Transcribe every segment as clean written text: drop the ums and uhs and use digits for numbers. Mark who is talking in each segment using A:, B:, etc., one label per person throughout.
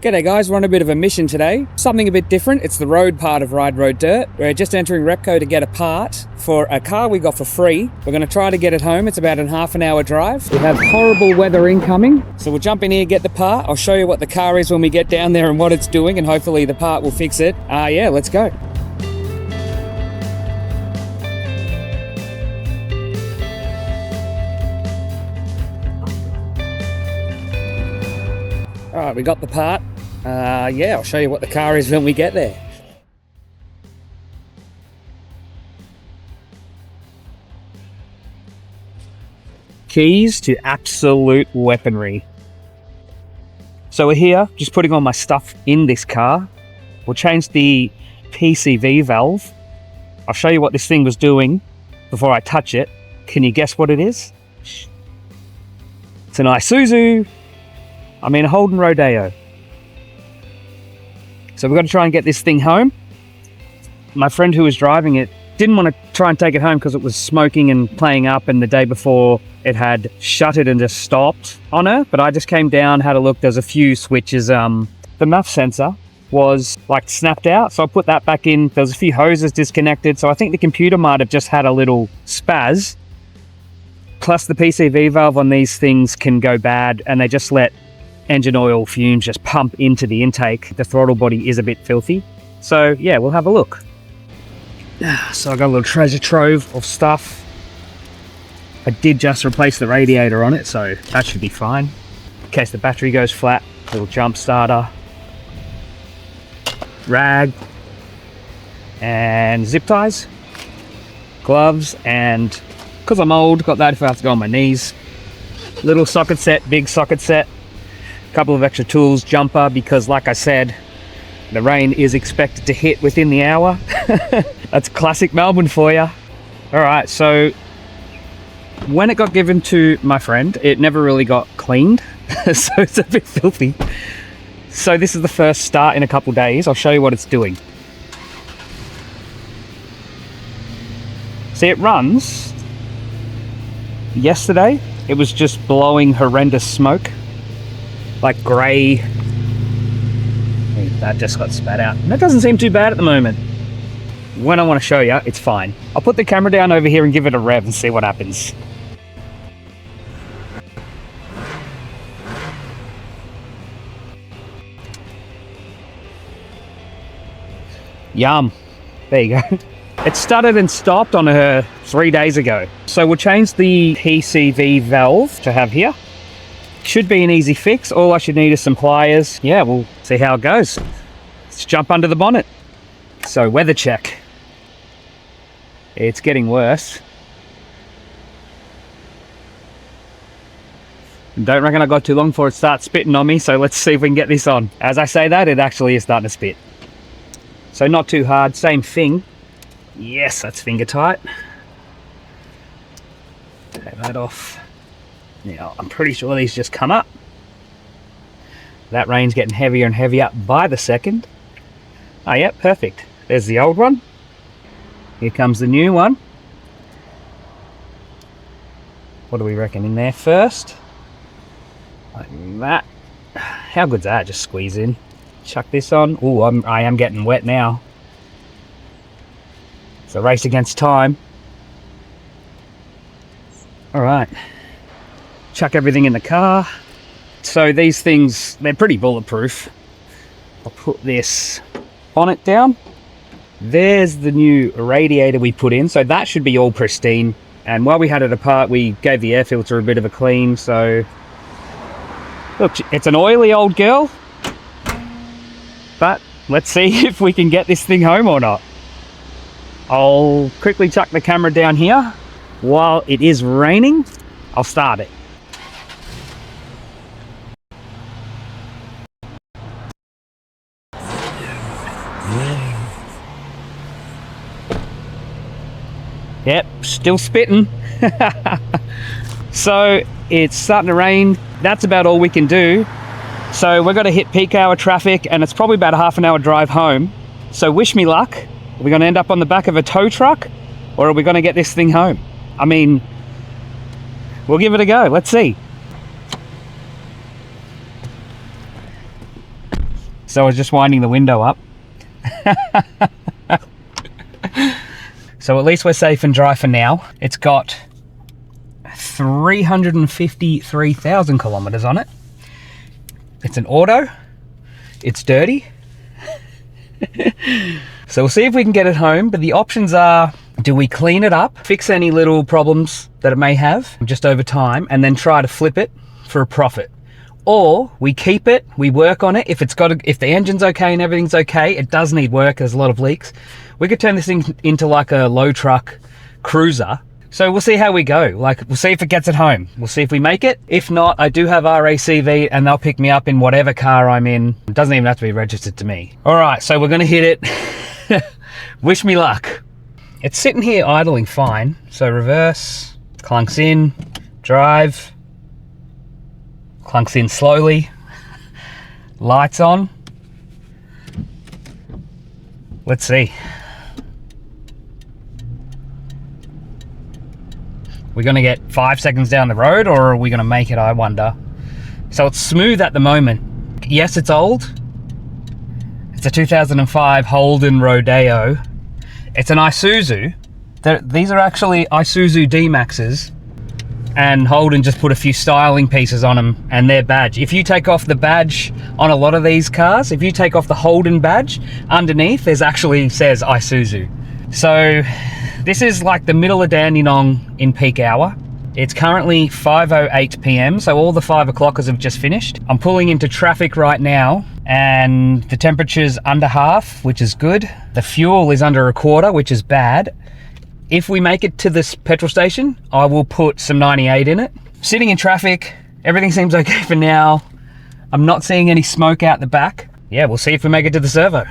A: G'day guys, we're on a bit of a mission today. Something a bit different. It's the road part of Ride Road Dirt. We're just entering Repco to get a part for a car we got for free. We're going to try to get it home. It's about a half an hour drive. We have horrible weather incoming. So we'll jump in here, get the part. I'll show you what the car is when we get down there and what it's doing, and hopefully the part will fix it. Yeah, let's go. Alright, we got the part. Yeah, I'll show you what the car is when we get there. Keys to absolute weaponry. So we're here, just putting all my stuff in this car. We'll change the PCV valve. I'll show you what this thing was doing before I touch it. Can you guess what it is? It's an Isuzu. A Holden Rodeo. So we're going to try and get this thing home. My friend who was driving it didn't want to try and take it home because it was smoking and playing up, and the day before it had shuttered and just stopped on her. But I just came down, had a look. There's a few switches. The MAF sensor was like snapped out, so I put that back in. There was a few hoses disconnected, so I think the computer might have just had a little spaz. Plus the PCV valve on these things can go bad, and they just let engine oil fumes just pump into the intake. The throttle body is a bit filthy. So yeah, we'll have a look. So I got a little treasure trove of stuff. I did just replace the radiator on it, so that should be fine. In case the battery goes flat, little jump starter, rag, and zip ties, gloves, and because I'm old, got that if I have to go on my knees. Little socket set, big socket set. Couple of extra tools, jumper, because like I said, the rain is expected to hit within the hour. That's classic Melbourne for you. All right, so when it got given to my friend, it never really got cleaned, so it's a bit filthy. So this is the first start in a couple days. I'll show you what it's doing. See, it runs. Yesterday, it was just blowing horrendous smoke. Like grey. That just got spat out. And that doesn't seem too bad at the moment. When I want to show you, it's fine. I'll put the camera down over here and give it a rev and see what happens. Yum. There you go. It started and stopped on her 3 days ago. So we'll change the PCV valve to have here. Should be an easy fix. All I should need is some pliers. Yeah, we'll see how it goes. Let's jump under the bonnet. So, weather check. It's getting worse. Don't reckon I got too long before it starts spitting on me, so let's see if we can get this on. As I say that, it actually is starting to spit. So not too hard, same thing. Yes, that's finger tight. Take that off. Now, I'm pretty sure these just come up. That rain's getting heavier and heavier by the second. Oh, yeah, perfect. There's the old one. Here comes the new one. What do we reckon in there first? Like that. How good's that? Just squeeze in. Chuck this on. Oh, I am getting wet now. It's a race against time. All right. Chuck everything in the car. So these things, they're pretty bulletproof. I'll put this bonnet down. There's the new radiator we put in, so that should be all pristine. And while we had it apart, we gave the air filter a bit of a clean. So look, it's an oily old girl, but let's see if we can get this thing home or not. I'll quickly chuck the camera down here. While it is raining, I'll start it. Yep, still spitting. So it's starting to rain. That's about all we can do. So we're going to hit peak hour traffic, and it's probably about a half an hour drive home. So wish me luck. Are we going to end up on the back of a tow truck, or are we going to get this thing home? We'll give it a go. Let's see. So I was just winding the window up. So at least we're safe and dry for now. It's got 353,000 kilometers on it. It's an auto. It's dirty. So we'll see if we can get it home, but the options are, do we clean it up, fix any little problems that it may have just over time, and then try to flip it for a profit? Or we keep it, we work on it. If the engine's okay and everything's okay, it does need work, there's a lot of leaks, we could turn this thing into like a low truck cruiser. So we'll see how we go. Like, we'll see if it gets it home. We'll see if we make it. If not, I do have RACV and they'll pick me up in whatever car I'm in. It doesn't even have to be registered to me. All right, so we're gonna hit it. Wish me luck. It's sitting here idling fine. So reverse, clunks in, drive, clunks in slowly, lights on. Let's see. We're gonna get 5 seconds down the road, or are we gonna make it, I wonder? So it's smooth at the moment. Yes, it's old. It's a 2005 Holden Rodeo. It's an Isuzu. These are actually Isuzu D-Maxes, and Holden just put a few styling pieces on them and their badge. If you take off the badge on a lot of these cars, if you take off the Holden badge, underneath there's actually says Isuzu. So this is like the middle of Dandenong in peak hour. It's currently 5:08 p.m, so all the 5 o'clockers have just finished. I'm pulling into traffic right now, and the temperature's under half, which is good. The fuel is under a quarter, which is bad. If we make it to this petrol station, I will put some 98 in it. Sitting in traffic, everything seems okay for now. I'm not seeing any smoke out the back. Yeah, we'll see if we make it to the servo.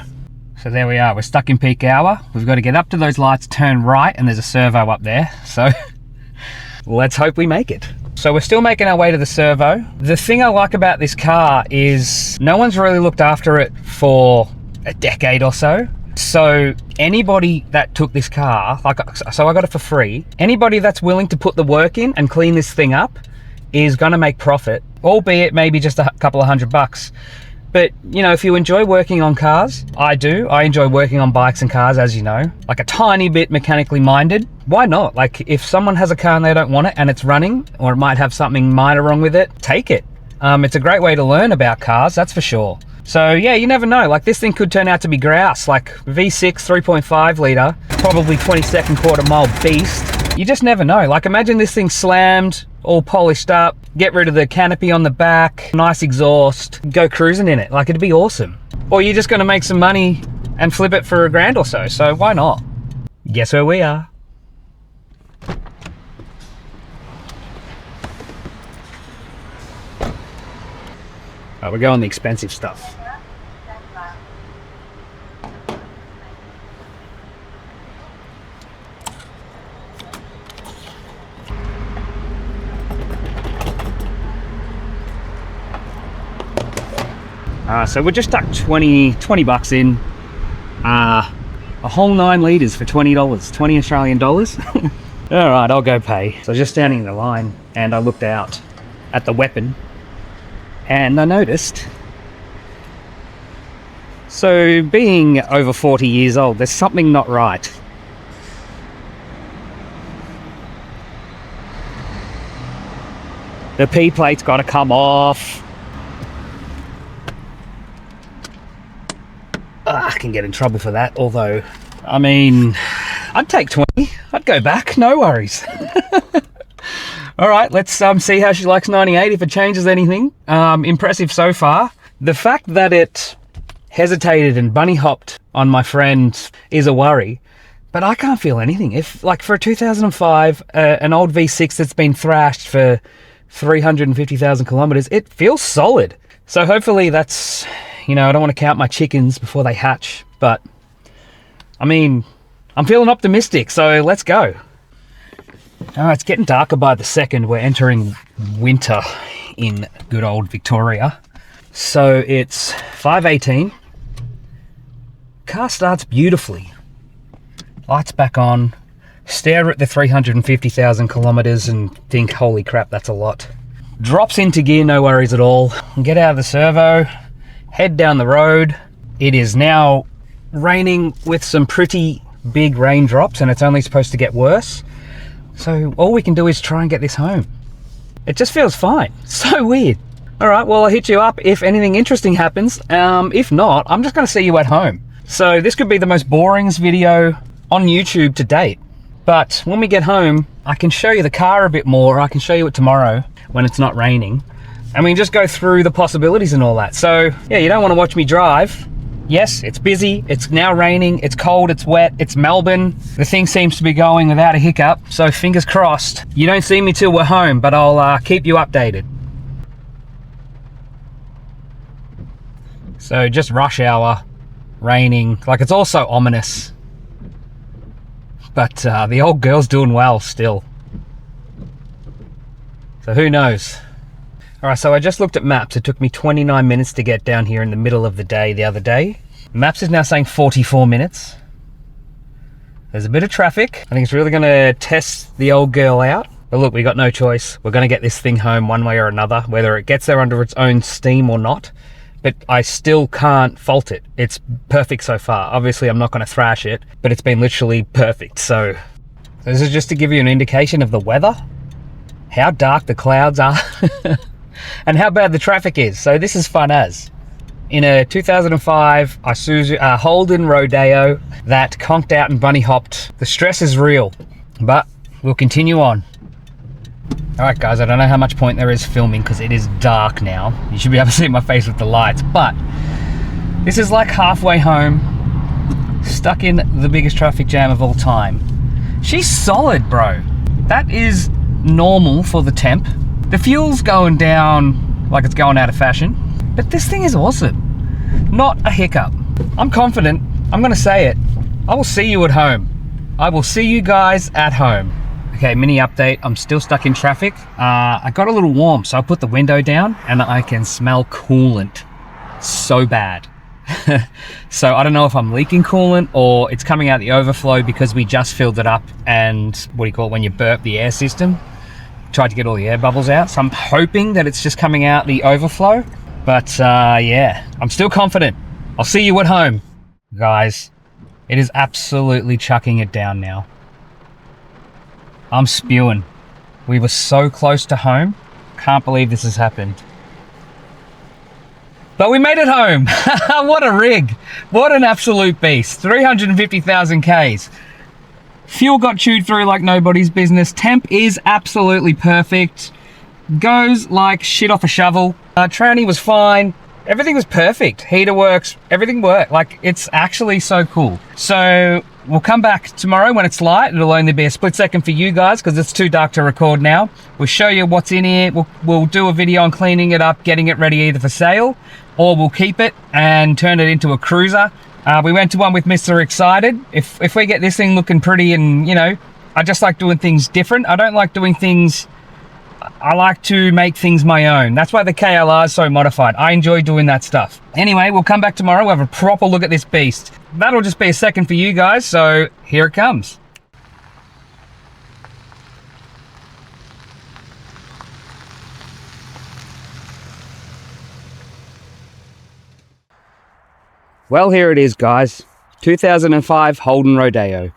A: So there we are, we're stuck in peak hour. We've got to get up to those lights, turn right, and there's a servo up there. So let's hope we make it. So we're still making our way to the servo. The thing I like about this car is no one's really looked after it for a decade or so. So anybody that took this car, so I got it for free. Anybody that's willing to put the work in and clean this thing up is gonna make profit, albeit maybe just a couple of $100. But, you know, if you enjoy working on cars, I do. I enjoy working on bikes and cars, as you know. Like a tiny bit mechanically minded, why not? Like, if someone has a car and they don't want it and it's running, or it might have something minor wrong with it, take it. It's a great way to learn about cars, that's for sure. So yeah, you never know. Like, this thing could turn out to be grouse, like V6, 3.5 litre, probably 22nd quarter mile beast. You just never know. Like, imagine this thing slammed, all polished up, get rid of the canopy on the back, nice exhaust, go cruising in it. Like, it'd be awesome. Or you're just gonna make some money and flip it for $1,000 or so, so why not? Guess where we are. Right, we're going the expensive stuff. So we're just stuck 20 bucks in, a whole 9 litres for $20, 20 Australian dollars. All right, I'll go pay. So I was just standing in the line and I looked out at the weapon and I noticed, so being over 40 years old, there's something not right. The P plate's got to come off. I can get in trouble for that, although, I mean, I'd take 20. I'd go back, no worries. All right, let's see how she likes 98, if it changes anything. Impressive so far. The fact that it hesitated and bunny hopped on my friend is a worry, but I can't feel anything. If, like, for a 2005, an old V6 that's been thrashed for 350,000 kilometers, it feels solid. So hopefully that's, you know, I don't want to count my chickens before they hatch, but I mean, I'm feeling optimistic, so let's go. It's getting darker by the second. We're entering winter in good old Victoria. So it's 5:18. Car starts beautifully. Lights back on. Stare at the 350,000 kilometers and think, holy crap, that's a lot. Drops into gear, no worries at all. Get out of the servo. head down the road. It is now raining with some pretty big raindrops, and it's only supposed to get worse. So all we can do is try and get this home. It just feels fine. So weird. All right, well, I'll hit you up if anything interesting happens. If not, I'm just going to see you at home. So this could be the most boringest video on YouTube to date. But when we get home, I can show you the car a bit more. I can show you it tomorrow when it's not raining. And we can just go through the possibilities and all that. So yeah, you don't want to watch me drive. Yes, it's busy, it's now raining, it's cold, it's wet, it's Melbourne. The thing seems to be going without a hiccup, so fingers crossed. You don't see me till we're home, but I'll keep you updated. So just rush hour, raining, like it's all so ominous. But the old girl's doing well still. So who knows? All right, so I just looked at maps. It took me 29 minutes to get down here in the middle of the day the other day. Maps is now saying 44 minutes. There's a bit of traffic. I think it's really gonna test the old girl out. But look, we got no choice. We're gonna get this thing home one way or another, whether it gets there under its own steam or not. But I still can't fault it. It's perfect so far. Obviously, I'm not gonna thrash it, but it's been literally perfect. So this is just to give you an indication of the weather, how dark the clouds are, and how bad the traffic is. So this is fun as. In a 2005 Isuzu Holden Rodeo that conked out and bunny hopped. The stress is real, but we'll continue on. All right, guys, I don't know how much point there is filming because it is dark now. You should be able to see my face with the lights, but this is like halfway home, stuck in the biggest traffic jam of all time. She's solid, bro. That is normal for the temp. The fuel's going down like it's going out of fashion, but this thing is awesome. Not a hiccup. I'm confident. I'm gonna say it. I will see you at home. I will see you guys at home. Okay, mini update. I'm still stuck in traffic. I got a little warm, so I put the window down and I can smell coolant so bad. So I don't know if I'm leaking coolant or it's coming out the overflow because we just filled it up and what do you call it when you burp the air system? Tried to get all the air bubbles out. So I'm hoping that it's just coming out the overflow. But yeah, I'm still confident. I'll see you at home. Guys, it is absolutely chucking it down now. I'm spewing. We were so close to home. Can't believe this has happened. But we made it home. What a rig. What an absolute beast. 350,000 Ks. Fuel got chewed through like nobody's business. Temp is absolutely perfect. Goes like shit off a shovel. Tranny was fine. Everything was perfect. Heater works. Everything worked. Like, it's actually so cool. So we'll come back tomorrow when it's light. It'll only be a split second for you guys because it's too dark to record now. We'll show you what's in here. We'll do a video on cleaning it up, getting it ready either for sale, or we'll keep it and turn it into a cruiser. We went to one with Mr. Excited. If we get this thing looking pretty and, you know, I just like doing things different. I don't like doing things, I like to make things my own. That's why the KLR is so modified. I enjoy doing that stuff. Anyway, we'll come back tomorrow. We'll have a proper look at this beast. That'll just be a second for you guys, so here it comes. Well, here it is, guys. 2005 Holden Rodeo.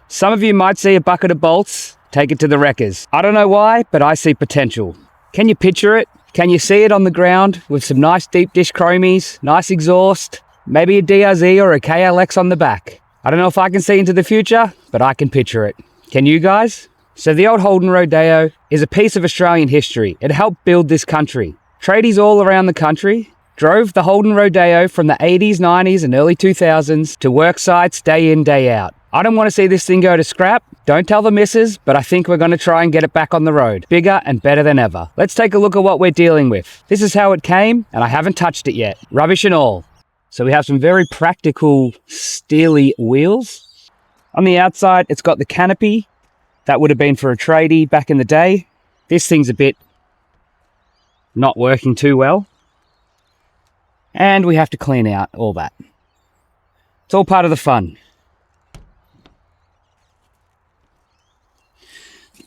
A: Some of you might see a bucket of bolts, take it to the wreckers. I don't know why, but I see potential. Can you picture it? Can you see it on the ground with some nice deep dish chromies, nice exhaust, maybe a DRZ or a KLX on the back? I don't know if I can see into the future, but I can picture it. Can you guys? So the old Holden Rodeo is a piece of Australian history. It helped build this country. Tradies all around the country drove the Holden Rodeo from the 80s, 90s and early 2000s to work sites day in, day out. I don't want to see this thing go to scrap. Don't tell the missus, but I think we're going to try and get it back on the road. Bigger and better than ever. Let's take a look at what we're dealing with. This is how it came, and I haven't touched it yet. Rubbish and all. So we have some very practical steely wheels. On the outside, it's got the canopy. That would have been for a tradie back in the day. This thing's a bit not working too well. And we have to clean out all that. It's all part of the fun.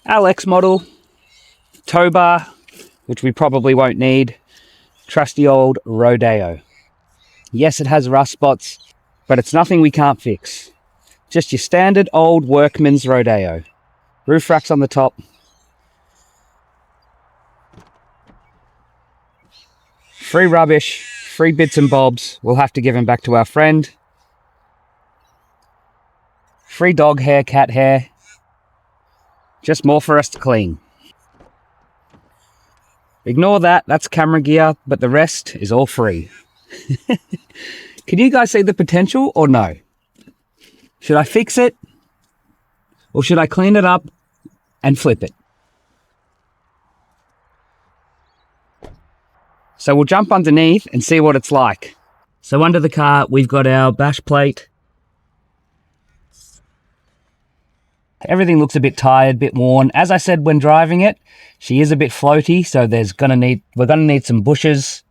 A: LX model, tow bar, which we probably won't need. Trusty old Rodeo. Yes, it has rust spots, but it's nothing we can't fix. Just your standard old workman's rodeo. Roof racks on the top. Free rubbish, free bits and bobs. We'll have to give them back to our friend. Free dog hair, cat hair. Just more for us to clean. Ignore that, that's camera gear, but the rest is all free. Can you guys see the potential or no? Should I fix it? Or should I clean it up and flip it? So we'll jump underneath and see what it's like. So under the car, we've got our bash plate. Everything looks a bit tired, a bit worn. As I said when driving it, she is a bit floaty, so we're gonna need some bushes.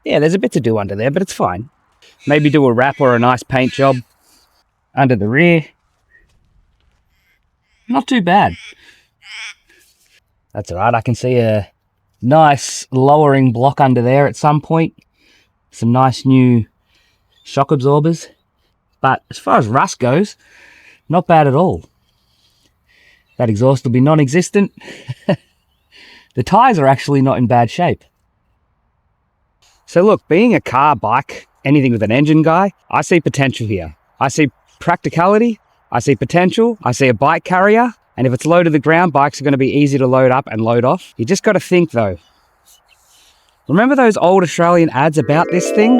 A: Yeah, there's a bit to do under there, but it's fine. Maybe do a wrap or a nice paint job under the rear. Not too bad. That's all right. I can see a nice lowering block under there at some point. Some nice new shock absorbers. But as far as rust goes, not bad at all. That exhaust will be non-existent. The tyres are actually not in bad shape. So look, being a car, bike, anything with an engine guy, I see potential here. I see practicality, I see potential, I see a bike carrier, and if it's low to the ground, bikes are going to be easy to load up and load off. You just got to think though. Remember those old Australian ads about this thing?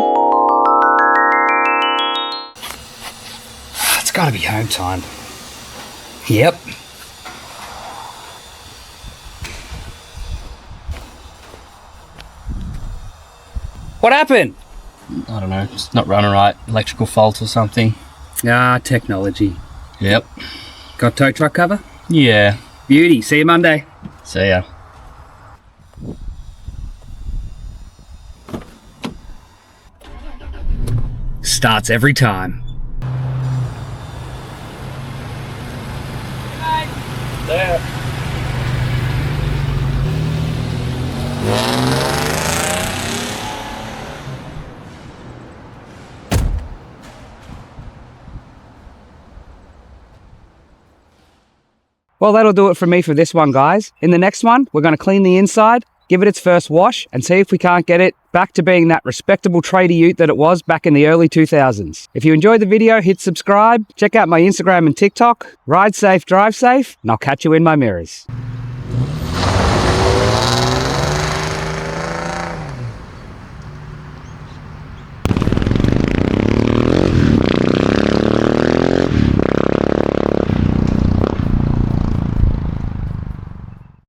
A: It's got to be home time. Yep. What happened?
B: I don't know, it's not running right. Electrical fault or something.
A: Ah, technology.
B: Yep.
A: Got tow truck cover?
B: Yeah.
A: Beauty. See you Monday.
B: See ya.
A: Starts every time.
B: There.
A: Well, that'll do it for me for this one, guys. In the next one, we're going to clean the inside, give it its first wash, and see if we can't get it back to being that respectable tradie ute that it was back in the early 2000s. If you enjoyed the video, hit subscribe, check out my Instagram and TikTok, ride safe, drive safe, and I'll catch you in my mirrors.